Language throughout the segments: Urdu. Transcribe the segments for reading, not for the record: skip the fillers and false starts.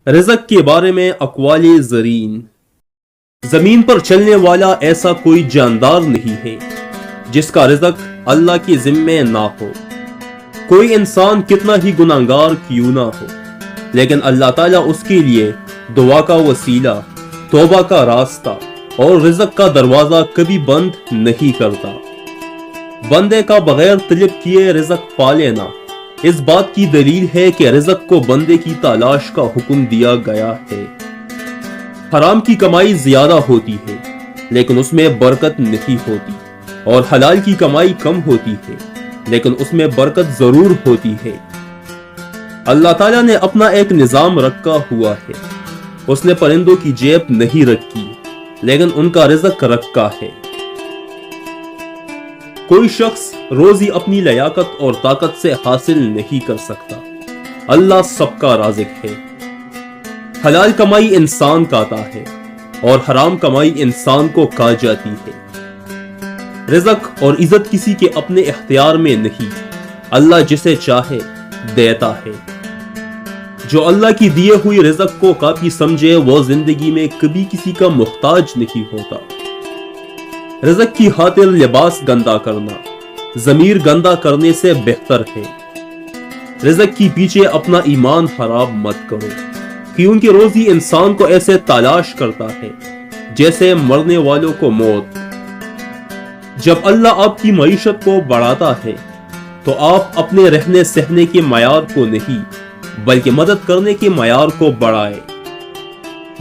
رزق کے بارے میں اقوال زرین۔ زمین پر چلنے والا ایسا کوئی جاندار نہیں ہے جس کا رزق اللہ کے ذمے نہ ہو۔ کوئی انسان کتنا ہی گناہگار کیوں نہ ہو، لیکن اللہ تعالیٰ اس کے لیے دعا کا وسیلہ، توبہ کا راستہ اور رزق کا دروازہ کبھی بند نہیں کرتا۔ بندے کا بغیر طلب کیے رزق پا لینا اس بات کی دلیل ہے کہ رزق کو بندے کی تلاش کا حکم دیا گیا ہے۔ حرام کی کمائی زیادہ ہوتی ہے لیکن اس میں برکت نہیں ہوتی، اور حلال کی کمائی کم ہوتی ہے لیکن اس میں برکت ضرور ہوتی ہے۔ اللہ تعالیٰ نے اپنا ایک نظام رکھا ہوا ہے۔ اس نے پرندوں کی جیب نہیں رکھی لیکن ان کا رزق رکھا ہے۔ کوئی شخص روزی اپنی لیاقت اور طاقت سے حاصل نہیں کر سکتا۔ اللہ سب کا رازق ہے۔ حلال کمائی انسان کاتا ہے اور حرام کمائی انسان کو کھا جاتی ہے۔ رزق اور عزت کسی کے اپنے اختیار میں نہیں، اللہ جسے چاہے دیتا ہے۔ جو اللہ کی دیے ہوئی رزق کو کافی سمجھے وہ زندگی میں کبھی کسی کا محتاج نہیں ہوتا۔ رزق کی خاطر لباس گندا کرنا ضمیر گندا کرنے سے بہتر ہے۔ رزق کی پیچھے اپنا ایمان خراب مت کرو، کیونکہ روزی انسان کو ایسے تلاش کرتا ہے جیسے مرنے والوں کو موت۔ جب اللہ آپ کی معیشت کو بڑھاتا ہے تو آپ اپنے رہنے سہنے کے معیار کو نہیں بلکہ مدد کرنے کے معیار کو بڑھائے۔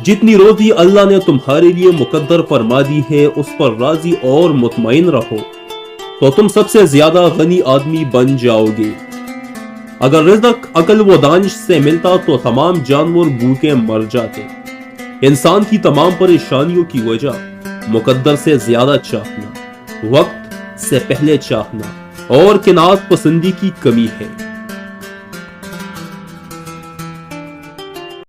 جتنی روزی اللہ نے تمہارے لیے مقدر فرما دی ہے اس پر راضی اور مطمئن رہو تو تم سب سے زیادہ غنی آدمی بن جاؤ گے۔ اگر رزق عقل و دانش سے ملتا تو تمام جانور بھوکے مر جاتے۔ انسان کی تمام پریشانیوں کی وجہ مقدر سے زیادہ چاہنا، وقت سے پہلے چاہنا اور قناعت پسندی کی کمی ہے۔